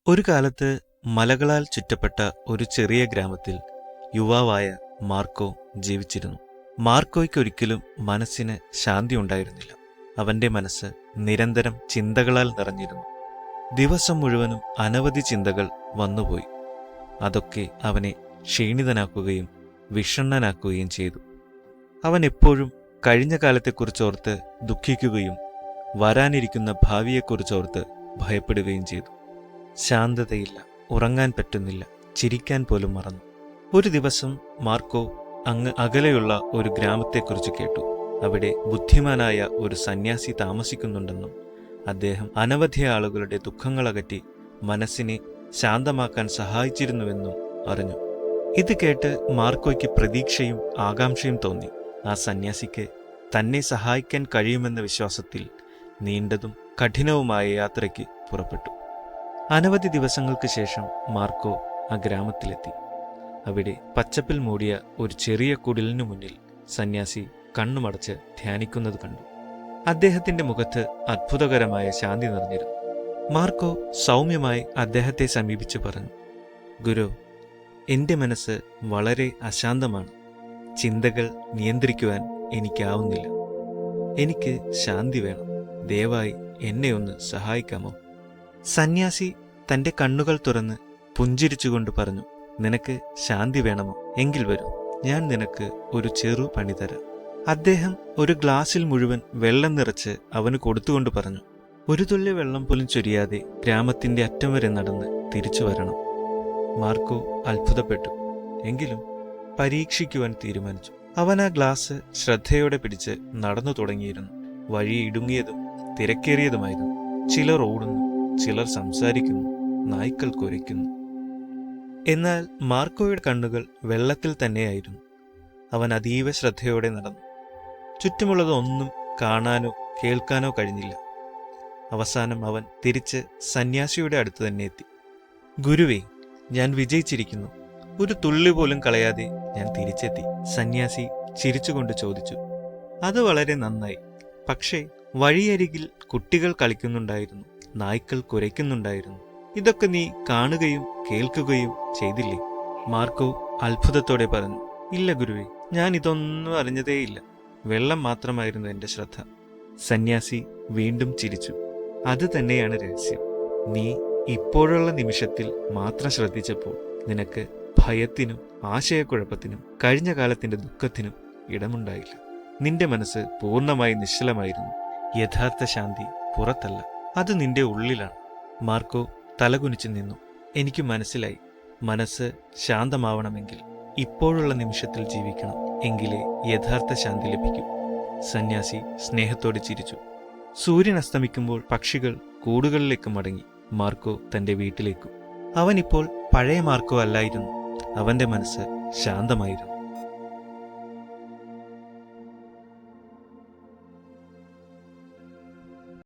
ഒരു കാലത്ത് മലകളാൽ ചുറ്റപ്പെട്ട ഒരു ചെറിയ ഗ്രാമത്തിൽ യുവാവായ മാർക്കോ ജീവിച്ചിരുന്നു. മാർക്കോയ്ക്കൊരിക്കലും മനസ്സിന് ശാന്തി ഉണ്ടായിരുന്നില്ല. അവന്റെ മനസ്സ് നിരന്തരം ചിന്തകളാൽ നിറഞ്ഞിരുന്നു. ദിവസം മുഴുവനും അനവധി ചിന്തകൾ വന്നുപോയി. അതൊക്കെ അവനെ ക്ഷീണിതനാക്കുകയും വിഷണ്ണനാക്കുകയും ചെയ്തു. അവൻ എപ്പോഴും കഴിഞ്ഞ കാലത്തെക്കുറിച്ചോർത്ത് ദുഃഖിക്കുകയും വരാനിരിക്കുന്ന ഭാവിയെക്കുറിച്ചോർത്ത് ഭയപ്പെടുകയും ചെയ്തു. ശാന്തതയില്ല, ഉറങ്ങാൻ പറ്റുന്നില്ല, ചിരിക്കാൻ പോലും മറന്നു. ഒരു ദിവസം മാർക്കോ അങ്ങ് അകലെയുള്ള ഒരു ഗ്രാമത്തെക്കുറിച്ച് കേട്ടു. അവിടെ ബുദ്ധിമാനായ ഒരു സന്യാസി താമസിക്കുന്നുണ്ടെന്നും അദ്ദേഹം അനവധി ആളുകളുടെ ദുഃഖങ്ങളകറ്റി മനസ്സിനെ ശാന്തമാക്കാൻ സഹായിച്ചിരുന്നുവെന്നും അറിഞ്ഞു. ഇത് കേട്ട് മാർക്കോയ്ക്ക് പ്രതീക്ഷയും ആകാംക്ഷയും തോന്നി. ആ സന്യാസിക്ക് തന്നെ സഹായിക്കാൻ കഴിയുമെന്ന വിശ്വാസത്തിൽ നീണ്ടതും കഠിനവുമായ യാത്രയ്ക്ക് പുറപ്പെട്ടു. അനവധി ദിവസങ്ങൾക്ക് ശേഷം മാർക്കോ ആ ഗ്രാമത്തിലെത്തി. അവിടെ പച്ചപ്പിൽ മൂടിയ ഒരു ചെറിയ കുടിലിനു മുന്നിൽ സന്യാസി കണ്ണുമടച്ച് ധ്യാനിക്കുന്നത് കണ്ടു. അദ്ദേഹത്തിന്റെ മുഖത്ത് അത്ഭുതകരമായ ശാന്തി നിറഞ്ഞിരുന്നു. മാർക്കോ സൗമ്യമായി അദ്ദേഹത്തെ സമീപിച്ചു പറഞ്ഞു, "ഗുരു, എൻ്റെ മനസ്സ് വളരെ അശാന്തമാണ്. ചിന്തകൾ നിയന്ത്രിക്കുവാൻ എനിക്കാവുന്നില്ല. എനിക്ക് ശാന്തി വേണം. ദയവായി എന്നെ ഒന്ന് സഹായിക്കാമോ?" സന്യാസി തന്റെ കണ്ണുകൾ തുറന്ന് പുഞ്ചിരിച്ചുകൊണ്ട് പറഞ്ഞു, "നിനക്ക് ശാന്തി വേണമോ? എങ്കിൽ വരൂ, ഞാൻ നിനക്ക് ഒരു ചെറു പണി തരാം." അദ്ദേഹം ഒരു ഗ്ലാസ്സിൽ മുഴുവൻ വെള്ളം നിറച്ച് അവന് കൊടുത്തുകൊണ്ട് പറഞ്ഞു, "ഒരു തുള്ളി വെള്ളം പോലും ചൊരിയാതെ ഗ്രാമത്തിന്റെ അറ്റം വരെ നടന്ന് തിരിച്ചു വരണം." മാർക്കോ അത്ഭുതപ്പെട്ടു. എങ്കിലും പരീക്ഷിക്കുവാൻ തീരുമാനിച്ചു. അവൻ ആ ഗ്ലാസ് ശ്രദ്ധയോടെ പിടിച്ച് നടന്നു തുടങ്ങിയിരുന്നു. വഴി ഇടുങ്ങിയതും തിരക്കേറിയതുമായിരുന്നു. ചിലർ ഓടുന്നു, ചിലർ സംസാരിക്കുന്നു, നായ്ക്കൾ കുരയ്ക്കുന്നു. എന്നാൽ മാർക്കോയുടെ കണ്ണുകൾ വെള്ളത്തിൽ തന്നെയായിരുന്നു. അവൻ അതീവ ശ്രദ്ധയോടെ നടന്നു. ചുറ്റുമുള്ളതൊന്നും കാണാനോ കേൾക്കാനോ കഴിഞ്ഞില്ല. അവസാനം അവൻ തിരിച്ച് സന്യാസിയുടെ അടുത്ത് തന്നെ എത്തി. "ഗുരുവേ, ഞാൻ വിജയിച്ചിരിക്കുന്നു. ഒരു തുള്ളി പോലും കളയാതെ ഞാൻ തിരിച്ചെത്തി." സന്യാസി ചിരിച്ചുകൊണ്ട് ചോദിച്ചു, "അത് വളരെ നന്നായി. പക്ഷേ വഴിയരികിൽ കുട്ടികൾ കളിക്കുന്നുണ്ടായിരുന്നു, നായ്ക്കൾ കുരയ്ക്കുന്നുണ്ടായിരുന്നു. ഇതൊക്കെ നീ കാണുകയും കേൾക്കുകയും ചെയ്തില്ലേ?" മാർക്കോ അത്ഭുതത്തോടെ പറഞ്ഞു, "ഇല്ല ഗുരുവേ, ഞാൻ ഇതൊന്നും അറിഞ്ഞതേയില്ല. വെള്ളം മാത്രമായിരുന്നു എൻ്റെ ശ്രദ്ധ." സന്യാസി വീണ്ടും ചിരിച്ചു. "അത് തന്നെയാണ് രഹസ്യം. നീ ഇപ്പോഴുള്ള നിമിഷത്തിൽ മാത്രം ശ്രദ്ധിച്ചപ്പോൾ നിനക്ക് ഭയത്തിനും ആശയക്കുഴപ്പത്തിനും കഴിഞ്ഞ കാലത്തിന്റെ ദുഃഖത്തിനും ഇടമുണ്ടായില്ല. നിന്റെ മനസ്സ് പൂർണ്ണമായി നിശ്ചലമായിരുന്നു. യഥാർത്ഥ ശാന്തി പുറത്തല്ല, അത് നിന്റെ ഉള്ളിലാണ്." മാർക്കോ തലകുനിച്ചു നിന്നു. "എനിക്ക് മനസ്സിലായി. മനസ്സ് ശാന്തമാവണമെങ്കിൽ ഇപ്പോഴുള്ള നിമിഷത്തിൽ ജീവിക്കണം. എങ്കിലേ യഥാർത്ഥ ശാന്തി ലഭിക്കും." സന്യാസി സ്നേഹത്തോടെ ചിരിച്ചു. സൂര്യൻ അസ്തമിക്കുമ്പോൾ പക്ഷികൾ കൂടുകളിലേക്ക് മടങ്ങി. മാർക്കോ തന്റെ വീട്ടിലേക്കു. അവനിപ്പോൾ പഴയ മാർക്കോ അല്ലായിരുന്നു. അവന്റെ മനസ്സ് ശാന്തമായിരുന്നു.